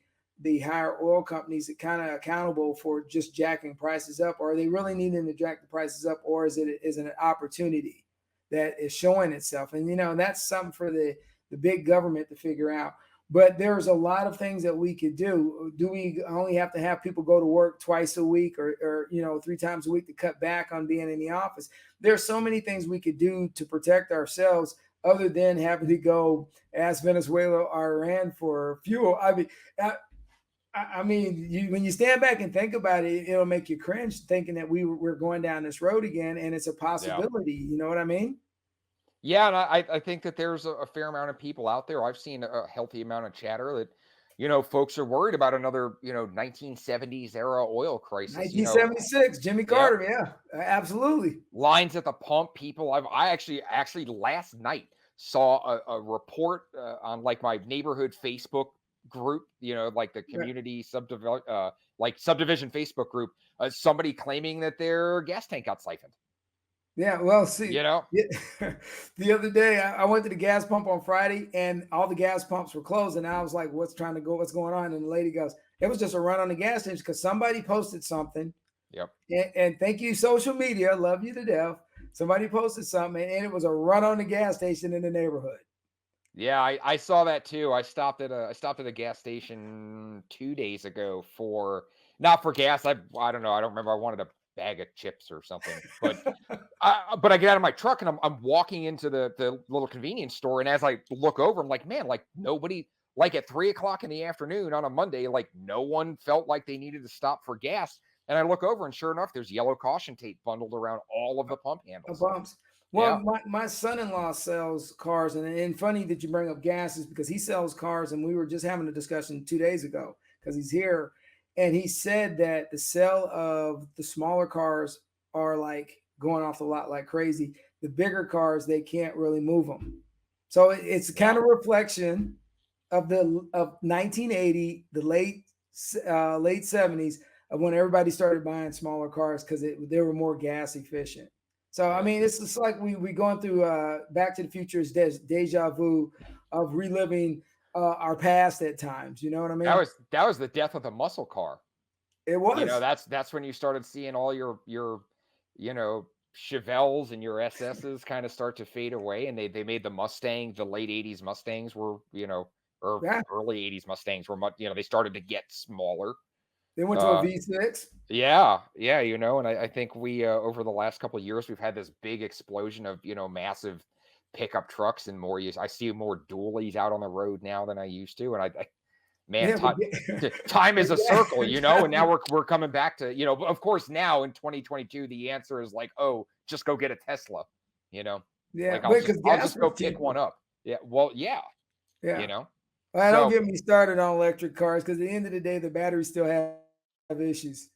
higher oil companies kind of accountable for just jacking prices up, or are they really needing to jack the prices up, or is it an opportunity that is showing itself? And that's something for the the big government to figure out. But there's a lot of things that we could do. Do we only have to have people go to work twice a week or 3 times a week to cut back on being in the office? There's so many things we could do to protect ourselves other than having to go ask Venezuela or Iran for fuel. When you stand back and think about it, it'll make you cringe thinking that we're going down this road again, and it's a possibility. You know what I mean? Yeah, and I think that there's a fair amount of people out there. I've seen a healthy amount of chatter that, folks are worried about another, 1970s era oil crisis. 1976, Jimmy Yeah, Carter. Yeah, absolutely. lines at the pump. People, I actually last night saw a report on like my neighborhood Facebook group. Like the Right. community subdivision Facebook group. Somebody claiming that their gas tank got siphoned. Yeah, well, see, You know, the other day I went to the gas pump on Friday and all the gas pumps were closed. And I was like, what's going on? And the lady goes, it was just a run on the gas station because somebody posted something. yep. And thank you, social media. Love you to death. Somebody posted something and it was a run on the gas station in the neighborhood. Yeah, I saw that too. I stopped at a gas station 2 days ago for not for gas. I don't know. I don't remember. I wanted a bag of chips or something. But I get out of my truck and I'm walking into the little convenience store, and as I look over, I'm like, man, like nobody, like at 3 o'clock in the afternoon on a Monday, like no one felt like they needed to stop for gas. And I look over, and sure enough, there's yellow caution tape bundled around all of the pump handles. Bumps. Well, Yeah. my son-in-law sells cars, and funny that you bring up gas is because he sells cars, and we were just having a discussion 2 days ago because he's here, and he said that the sale of the smaller cars are like going off the lot like crazy. The bigger cars, they can't really move them. So it's kind of reflection of 1980, the late 70s, of when everybody started buying smaller cars because they were more gas efficient. So I Yeah. mean, it's just like we going through Back to the Future's deja vu of reliving our past at times. You know what I That mean? was that was the death of the muscle car. It was. That's when you started seeing all your you know Chevelles and your SSs kind of start to fade away, and they made the Mustang. The late '80s Mustangs were or Yeah, early '80s Mustangs were much, they started to get smaller. they went to a Uh, V6. yeah, and I think we over the last couple of years we've had this big explosion of massive pickup trucks and more use. I see more dualies out on the road now than I used to, and man, Yeah, time time but is a circle, yeah, and now we're coming back to, of course, now in 2022, the answer is like, oh, just go get a Tesla, you know, yeah, like but because I'll gas just go was pick one cheaper. up. Yeah, well, yeah, you Yeah. know, Well, don't so get me started on electric cars because at the end of the day, the batteries still have issues.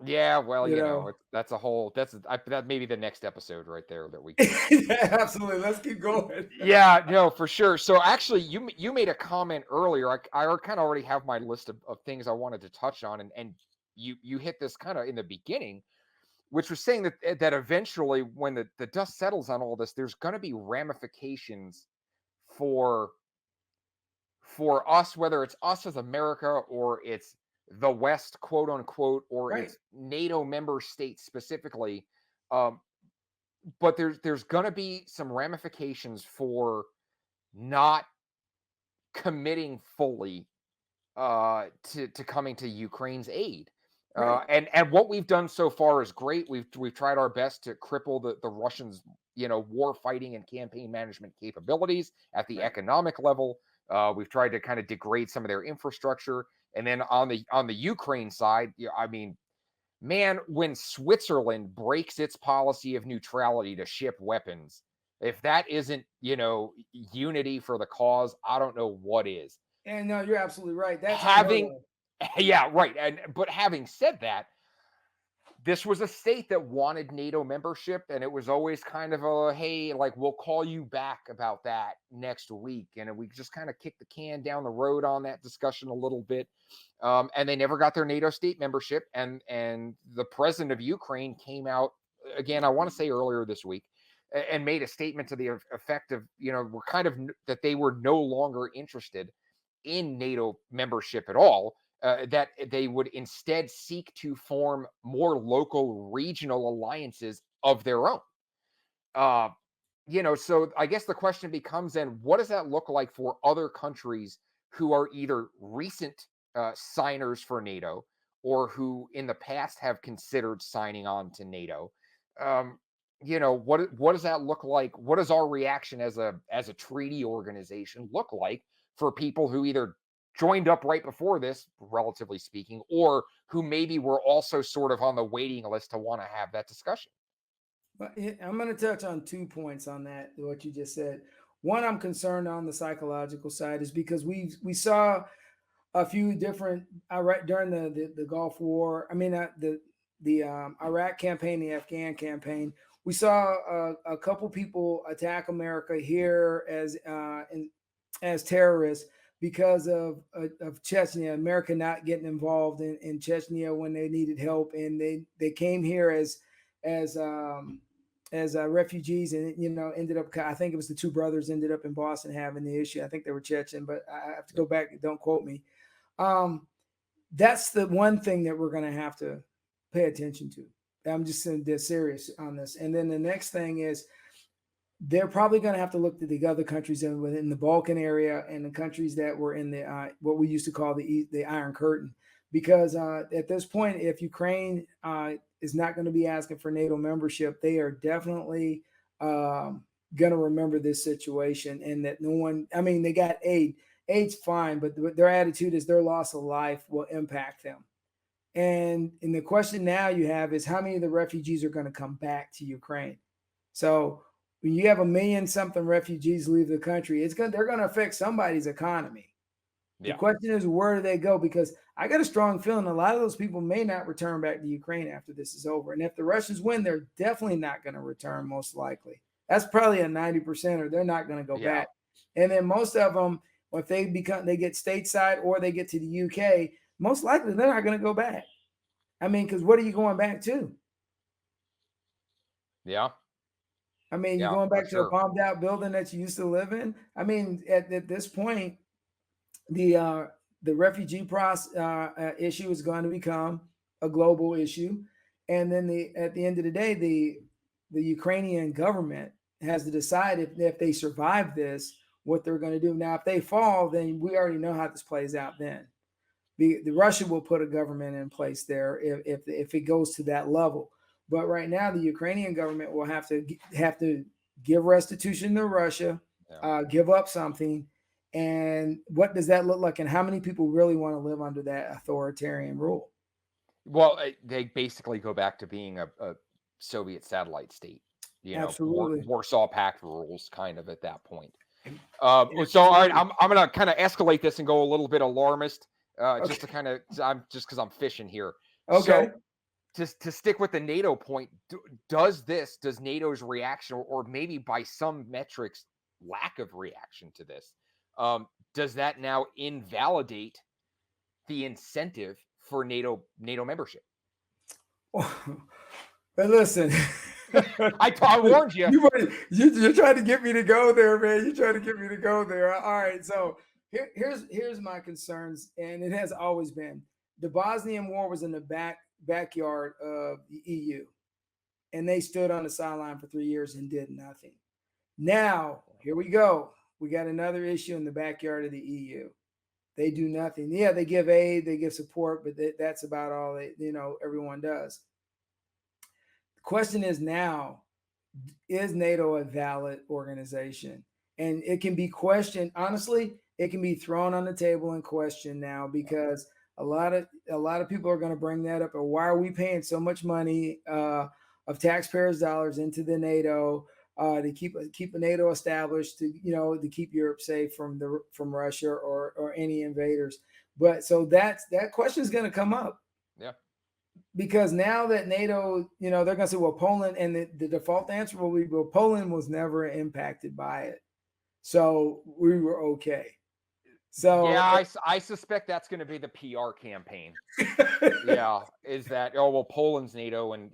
yeah, well, You know. that may be the next episode right there that we can. Yeah, absolutely. Let's keep going. Yeah, no, for sure. So actually, you made a comment earlier. I kind of already have my list of things I wanted to touch on, and you hit this kind of in the beginning, which was saying that eventually, when the dust settles on all this, there's going to be ramifications for us, whether it's us as America or it's the West, quote unquote, or Right. it's NATO member states specifically. Um, but there's going to be some ramifications for not committing fully to coming to Ukraine's aid. Right. And what we've done so far is great. We've tried our best to cripple the Russians, war fighting and campaign management capabilities at the Right. economic level. We've tried to kind of degrade some of their infrastructure, and then on the Ukraine side, I mean, man, when Switzerland breaks its policy of neutrality to ship weapons, if that isn't, unity for the cause, I don't know what is. And no, you're absolutely right. That's unheard Having of. yeah, right. But having said that, this was a state that wanted NATO membership, and it was always kind of a, hey, like, we'll call you back about that next week, and we just kind of kicked the can down the road on that discussion a little bit. And they never got their NATO state membership, and the president of Ukraine came out again, I want to say earlier this week, and made a statement to the effect of, we're kind of that they were no longer interested in NATO membership at all, that they would instead seek to form more local regional alliances of their own. Uh, So I guess the question becomes then, what does that look like for other countries who are either recent signers for NATO or who in the past have considered signing on to NATO? Um, what does that look like? What does our reaction as a treaty organization look like for people who either joined up right before this, relatively speaking, or who maybe were also sort of on the waiting list to want to have that discussion? But I'm going to touch on 2 points on that, what you just said. One, I'm concerned on the psychological side is because we saw a few different Iraq during the Gulf War. I mean, the Iraq campaign, the Afghan campaign. We saw a couple people attack America here as terrorists because of Chechnya. America not getting involved in Chechnya when they needed help, and they came here as refugees, and ended up. I think it was the two brothers ended up in Boston having the issue. I think they were Chechen, but I have to go back. Don't quote me. That's the one thing that we're going to have to pay attention to. I'm just dead serious on this. And then the next thing is they're probably going to have to look to the other countries within the Balkan area and the countries that were in the what we used to call the Iron Curtain, because at this point, if Ukraine is not going to be asking for NATO membership, they are definitely going to remember this situation, and that no one. I mean, they got aid. Aid's fine, but their attitude is their loss of life will impact them. And the question now you have is how many of the refugees are going to come back to Ukraine? So when you have 1,000,000-something refugees leave the country, they're going to affect somebody's economy. The question is, where do they go? Because I got a strong feeling a lot of those people may not return back to Ukraine after this is over. And if the Russians win, they're definitely not going to return, most likely. That's probably a 90%, or they're not going to go back. And then most of them, if they get stateside or they get to the UK, most likely they're not going to go back. I mean, because what are you going back to? Yeah. I mean, you're going back to a bombed out building that you used to live in. I mean, at this point, the refugee issue is going to become a global issue, and then at the end of the day, the Ukrainian government has to decide if they survive this, what they're going to do. Now, if they fall, then we already know how this plays out. Then the Russia will put a government in place there if it goes to that level. But right now, the Ukrainian government will have to give restitution to Russia, give up something. And what does that look like? And how many people really want to live under that authoritarian rule? Well, they basically go back to being a Soviet satellite state. Absolutely. Warsaw Pact rules, kind of at that point. So, all right, I'm going to kind of escalate this and go a little bit alarmist, just to kind of, because I'm fishing here. Okay. So, to stick with the NATO point, does NATO's reaction, or maybe by some metrics, lack of reaction to this, does that now invalidate the incentive for NATO membership? But listen, I warned you. You're trying to get me to go there, man. You're trying to get me to go there. All right, so here's my concerns, and it has always been. The Bosnian War was in the backyard of the EU, and they stood on the sideline for 3 years and did nothing. Now, here we go. We got another issue in the backyard of the EU. They do nothing. Yeah, they give aid, they give support, but that's about all everyone does. The question is now, is NATO a valid organization? And it can be questioned. Honestly, it can be thrown on the table and questioned now, because a lot of people are going to bring that up. Or why are we paying so much money of taxpayers' dollars into the NATO to keep a NATO established, to keep Europe safe from Russia or any invaders? But so that question is going to come up. Yeah. Because now that NATO, they're going to say, well, Poland, and the default answer will be, well, Poland was never impacted by it, so we were okay. So yeah, I suspect that's going to be the PR campaign. Yeah, is that, oh, well, Poland's NATO, and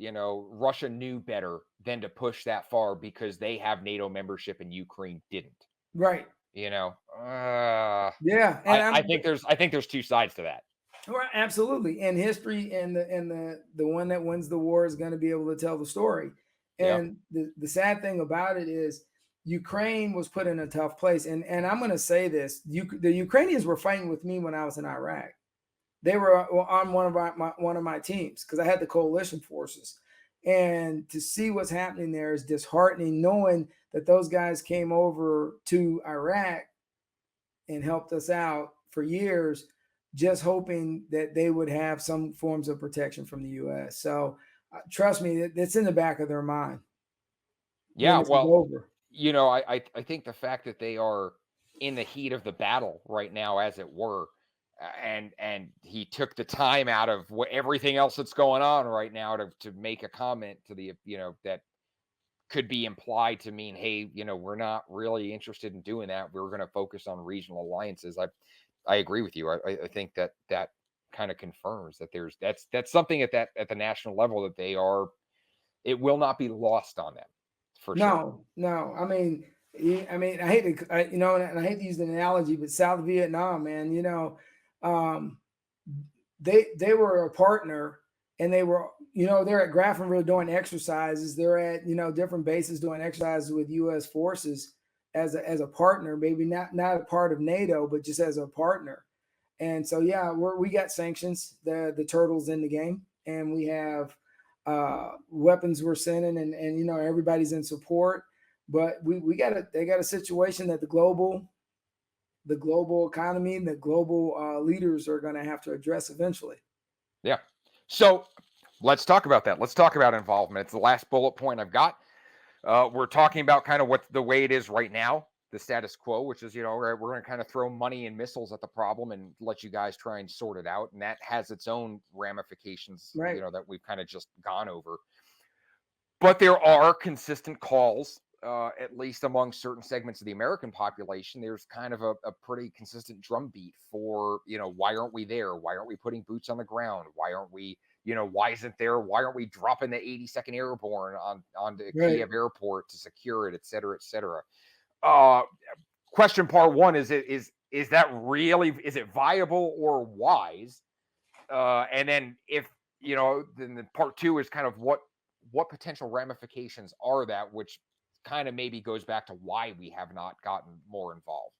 Russia knew better than to push that far because they have NATO membership and Ukraine didn't. Right. Yeah, and I think there's two sides to that. Right, absolutely. And history and the one that wins the war is going to be able to tell the story. And the sad thing about it is Ukraine was put in a tough place. And I'm going to say this: the Ukrainians were fighting with me when I was in Iraq. They were on one of my teams because I had the coalition forces. And to see what's happening there is disheartening, knowing that those guys came over to Iraq and helped us out for years, just hoping that they would have some forms of protection from the U.S. So trust me, it's in the back of their mind when Yeah, this is well, over. I think the fact that they are in the heat of the battle right now, as it were, and he took the time out of everything else that's going on right now to make a comment to the that could be implied to mean, hey, we're not really interested in doing that. We're going to focus on regional alliances. I agree with you. I think that kind of confirms that that's something at the national level that they are. It will not be lost on them for sure. No, no. I mean, I hate to, and I hate to use the analogy, but South Vietnam, man, um, they were a partner, and they were, they're at Grafenwood doing exercises. They're at, different bases doing exercises with U.S. forces as a partner, maybe not a part of NATO, but just as a partner. And so, yeah, we got sanctions. The turtles in the game, and we have weapons we're sending, and everybody's in support. But they got a situation that the global economy and the global leaders are going to have to address eventually. Yeah. So let's talk about that. Let's talk about involvement. It's the last bullet point I've got. We're talking about kind of what the way it is right now, the status quo, which is, we're going to kind of throw money and missiles at the problem and let you guys try and sort it out. And that has its own ramifications, Right. that we've kind of just gone over. But there are consistent calls, at least among certain segments of the American population. There's kind of a pretty consistent drumbeat for, why aren't we there? Why aren't we putting boots on the ground? Why aren't we, why why aren't we dropping the 82nd Airborne onto Right. Kiev Airport to secure it, et cetera, et cetera? Question part one is that really, is it viable or wise? And then then the part two is kind of what potential ramifications are that, which kind of maybe goes back to why we have not gotten more involved.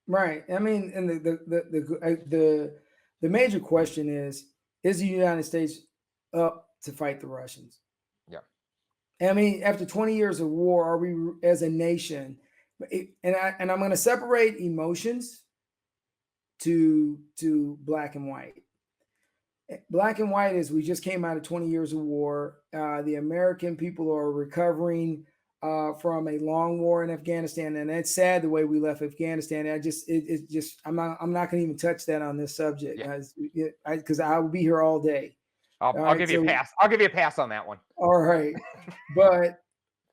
Right. I mean, and the major question is the United States up to fight the Russians? Yeah. I mean, after 20 years of war, are we as a nation? And I'm going to separate emotions to black and white. Black and white is we just came out of 20 years of war. The American people are recovering from a long war in Afghanistan, and it's sad the way we left Afghanistan. I'm not going to even touch that on this subject because I will be here all day. I'll give you a pass. I'll give you a pass on that one. All right, but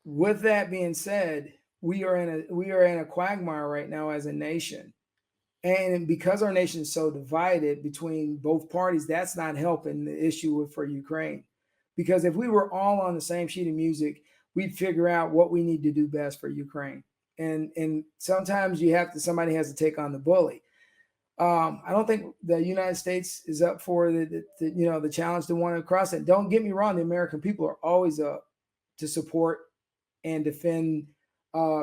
with that being said, we are in a quagmire right now as a nation. And because our nation is so divided between both parties, that's not helping the issue for Ukraine. Because if we were all on the same sheet of music, we'd figure out what we need to do best for Ukraine. And sometimes somebody has to take on the bully. I don't think the United States is up for the challenge to want to cross it. Don't get me wrong, the American people are always up to support and defend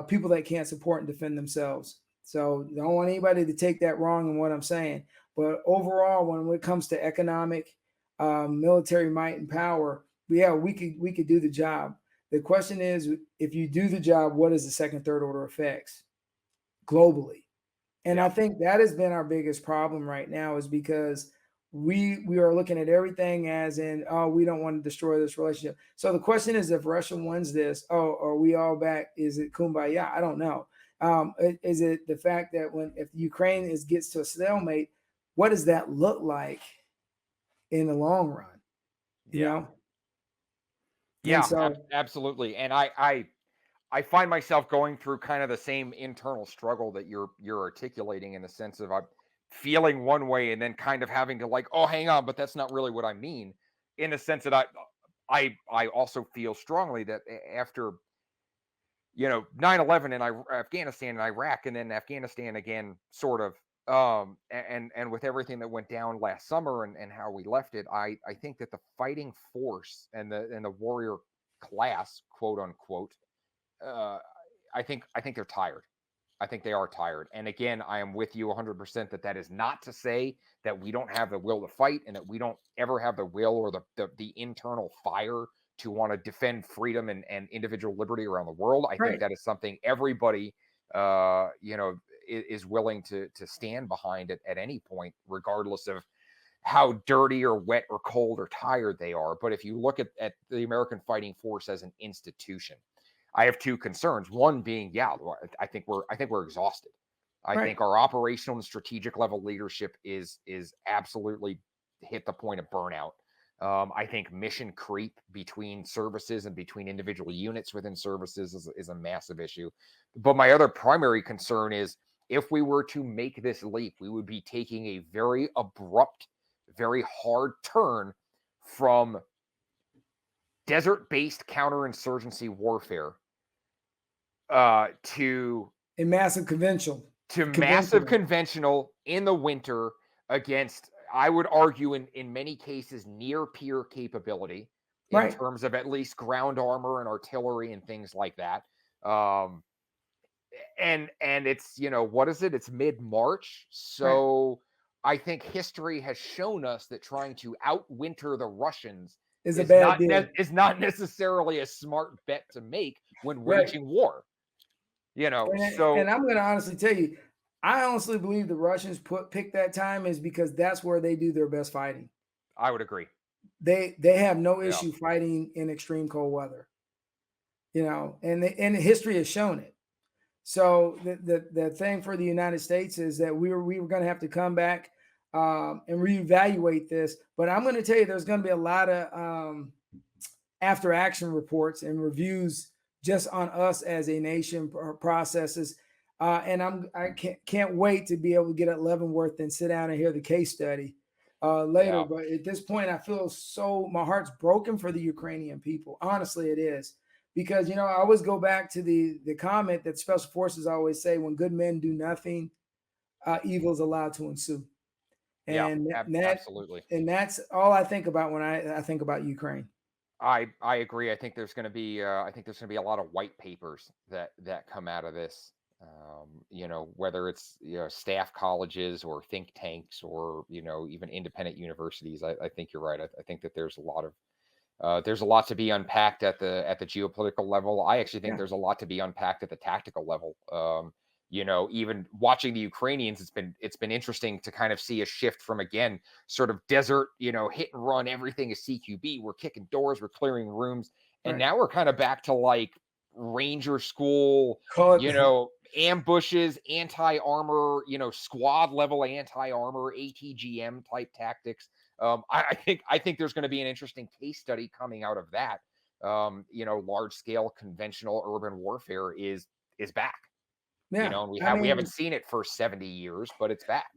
people that can't support and defend themselves. So I don't want anybody to take that wrong in what I'm saying. But overall, when it comes to economic, military might and power, we could do the job. The question is, if you do the job, what is the second, third order effects globally? And I think that has been our biggest problem right now, is because we are looking at everything as in, oh, we don't want to destroy this relationship. So the question is, if Russia wins this, are we all back? Is it kumbaya? I don't know. Is it the fact that if Ukraine gets to a stalemate, what does that look like in the long run? You know? Yeah, so, absolutely. And I find myself going through kind of the same internal struggle that you're articulating, in the sense of I'm feeling one way and then kind of having to, like, oh, hang on, but that's not really what I mean. In the sense that I also feel strongly that after 9/11 in Afghanistan and Iraq, and then Afghanistan again, sort of, and with everything that went down last summer and how we left it, I think that the fighting force and the warrior class, quote unquote, think they're tired. I think they are tired. And again, I am with you 100% that that is not to say that we don't have the will to fight and that we don't ever have the will or the internal fire to want to defend freedom and individual liberty around the world. I think Right. that is something everybody, is willing to stand behind it at any point, regardless of how dirty or wet or cold or tired they are. But if you look at the American fighting force as an institution, I have two concerns. One being, yeah, I think we're exhausted. I Right. think our operational and strategic level leadership is absolutely hit the point of burnout. I think mission creep between services and between individual units within services is a massive issue. But my other primary concern is if we were to make this leap, we would be taking a very abrupt, very hard turn from desert-based counterinsurgency warfare to A massive conventional. massive conventional in the winter against, I would argue, in many cases, near peer capability in Right. terms of at least ground armor and artillery and things like that. Um, and it's, what is it? It's mid-March, Right. so I think history has shown us that trying to outwinter the Russians Is a bad deal. is not necessarily a smart bet to make when Right. waging war. And So I'm going to honestly tell you, I honestly believe the Russians pick that time is because that's where they do their best fighting. I would agree. They have no Yeah. issue fighting in extreme cold weather, and history has shown it. So the thing for the United States is that we were going to have to come back and reevaluate this. But I'm going to tell you, there's going to be a lot of after action reports and reviews just on us as a nation processes. And I can't wait to be able to get at Leavenworth and sit down and hear the case study later. Yeah. But at this point, I feel my heart's broken for the Ukrainian people. Honestly, it is. Because I always go back to the comment that special forces always say: when good men do nothing, evil is allowed to ensue. And Absolutely. and that's all I think about when I think about Ukraine. I agree. I think there's going to be a lot of white papers that come out of this. Whether it's staff colleges or think tanks or even independent universities. I think you're right. I think that there's a lot to be unpacked at the geopolitical level. I actually think Yeah. there's a lot to be unpacked at the tactical level. Even watching the Ukrainians, it's been interesting to kind of see a shift from, again, sort of desert, hit and run, everything is CQB. We're kicking doors, we're clearing rooms, and Right. now we're kind of back to like Ranger School, Call it ambushes, anti-armor, squad level anti-armor, ATGM type tactics. I think there's going to be an interesting case study coming out of that. Large scale conventional urban warfare is back. Yeah. And we I mean, haven't seen it for 70 years, but it's back.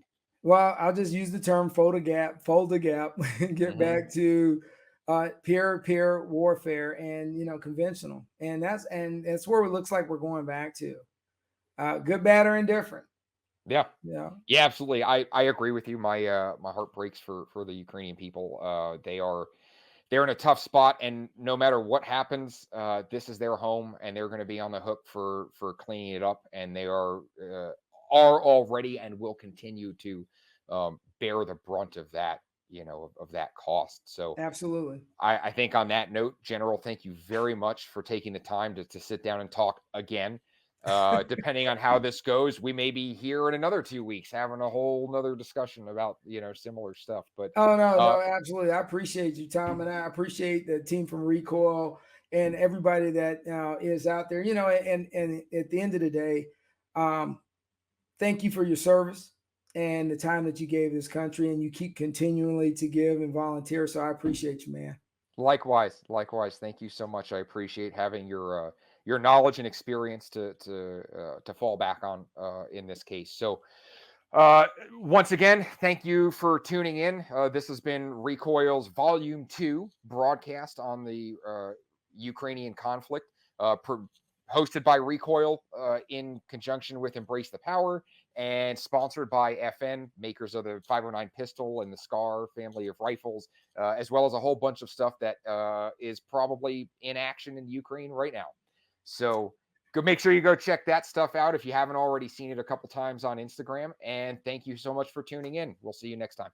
well, I'll just use the term fold the gap, and get Mhm. back to peer warfare and conventional. And that's where it looks like we're going back to. Good, bad, or indifferent. Yeah. Yeah. Yeah, absolutely. I agree with you. My heart breaks for the Ukrainian people. They're in a tough spot, and no matter what happens, this is their home, and they're going to be on the hook for cleaning it up, and they are already and will continue to bear the brunt of that, of that cost. So Absolutely. I think on that note, General, thank you very much for taking the time to sit down and talk again. Depending on how this goes, we may be here in another 2 weeks having a whole nother discussion about similar stuff. But Oh no, absolutely. I appreciate you, Tom, and I appreciate the team from Recoil and everybody that is out there. And at the end of the day, thank you for your service and the time that you gave this country, and you keep continually to give and volunteer. So I appreciate you, man. likewise, thank you so much. I appreciate having your knowledge and experience to fall back on in this case. So once again, thank you for tuning in. This has been Recoil's Volume 2 broadcast on the Ukrainian conflict, hosted by Recoil in conjunction with Embrace the Power and sponsored by FN, makers of the 509 pistol and the SCAR family of rifles, as well as a whole bunch of stuff that is probably in action in Ukraine right now. So go make sure you go check that stuff out if you haven't already seen it a couple times on Instagram. And thank you so much for tuning in. We'll see you next time.